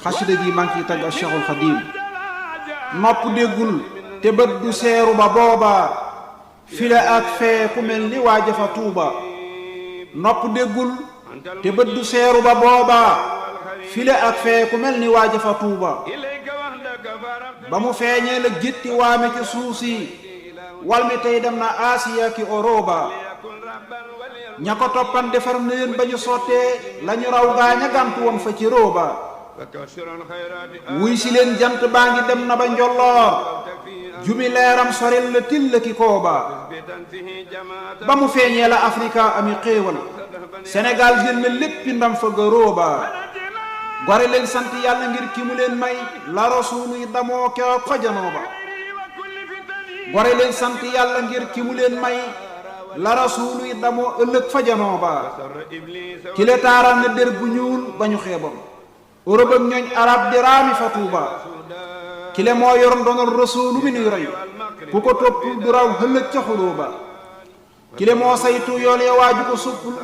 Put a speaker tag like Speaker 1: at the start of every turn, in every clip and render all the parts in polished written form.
Speaker 1: xasida gi maa ngi ciy tagg Cheikhul Khadim nopp déggul te bët du seeru ba booba file ak fee ku mel ni waa jafa tuuba nopp déggul te bët du seeru ba booba file ak fee ku mel ni waa jafa tuuba ba mu feeñee la gétti waame ci suuf si wal mi tey dem na Asiya ki Oroba ña ko toppan defar na leen ba ñu sottee lañu raw gaa ña gàntu woon fa ci róoba wuy si leen jant baa ngi dem na ba njolloor jumi leeram sorel la till ki kooba ba mu feeñee la Afrika ami xéewal Sénégal jël na léppi ndam fa garóoba gore leen sant yàlla ngir ki mu leen may la rasuulu yi damoo keroog fa janooba gore leen sant yàlla ngir ki mu leen may la rasuulu yi damoo ëllëg fa janooba ki le taaral na der bu ñuul ba ñu xeebam Europe ak ñooñ arab di raami fa tuuba ki le moo yor ndonal rasuulu mi nuy roy ku ko toppul du raw ëllëg ca xulóoba ki le moo saytu yool ya waaju ko suppul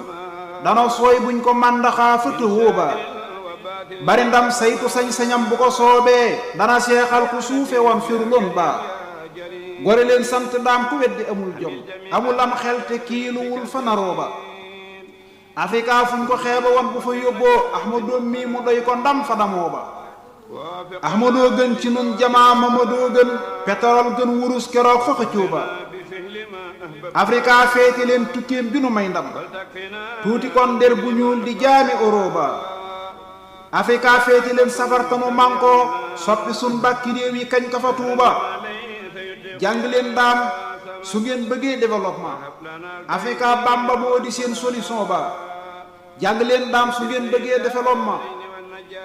Speaker 1: dana sooy buñ ko màndaxaa fa tëwóoba bari ndam saytu sañ-sañam bu ko soobee dana seexal ku suufe woon firloon ba gore leen sant daam ku weddi amul jom amul am xel te kiiluwul fa narooba Afrika fuñ ko xeeba woon bu fa yóbboo Ahmadou mii mu doy ko ndam fa damooba Ahmadoo gën ci nun jamaa Mamadoo gën pétrole gën wurus keroog fa xëccooba Afrika feeti leen tukkeem bi nu may ndam tuuti kon der bu ñuul di jaami Oroba Afrika feeti leen safar tanu manko soppi sun bàkki réew yi kañ ka fa tuuba jàng leen daam su ngeen bëggee développement Afrika Bamba moo di seen solution ba jàng leen daam su ngeen bëggee développement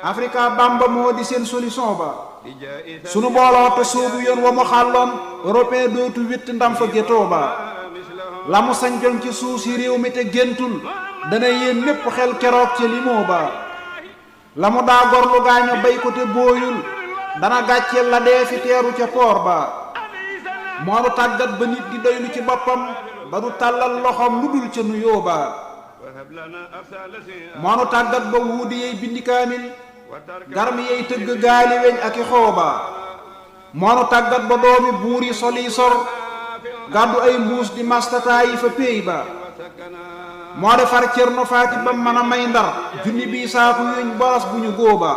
Speaker 1: Afrika Bamba moo di seen solution ba sunu booloo te soobu yoon wa mu xàlloon européen dootu witt ndam fa gétoo ba la mu sañcoon ci suuf si réew mi te géntul dana yéen lépp xel keroog ci limoo ba la mu daa gorlu gaaño bay ko te booyul dana gàcceel la dee fi teeru ca poor ba moo nu tàggat ba nit di doylu ci boppam ba du tàllal loxoom lu dul ca nuyoo ba moo nu tàggat ba wuudi yey bindi kaamil garmi yey tëgg gaali weñ ak i xooba moo nu tàggat ba doomi buur yi sol yi sor gàddu ay mbuus di mastata yi fa péey ba moo defar Cerno Faati ba mën a may ndar junni bii saaku yuñ boros bu ñu góoba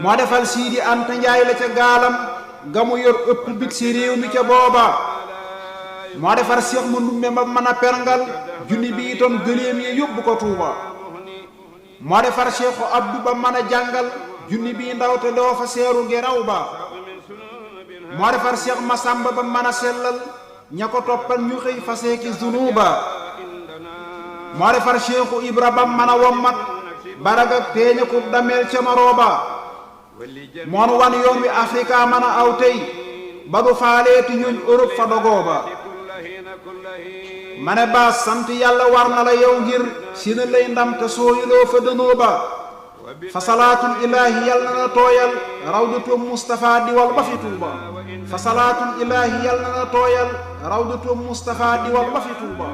Speaker 1: moo defal Siidi Anta Njaay la ca gaalam gamu yor ëpp big si réew mi ca booba moo defar Seex ma ndumbe ba mën a perngal junni bi itam gëléem yi yóbbu ko Tuuba moo defar Seexu Abdu ba mën a jàngal junni bi ndaw te doo fa seeru geraw ba moo defar Seex Masamba ba mën a sellal ña ko toppal ñu xëy faseeki zunuba moo defar Seexu Ibra ba mën a wommat barag ak teeña ko dameel ca marooba moon wan yoon wi Afrika mën a aw tey ba du faaleeti ñuñ Europe fa dogooba ma ne baas sant yàlla war na la yow ngir si na lay ndam te sooyuloo fa dënoo ba fa salaatul ilaahi yàlla na tooyal rawdatu Mustafa diwal ba fi Tuuba fa salaatul ilaahi yàlla na tooyal rawdatu Mustafa diwal ba fi Tuuba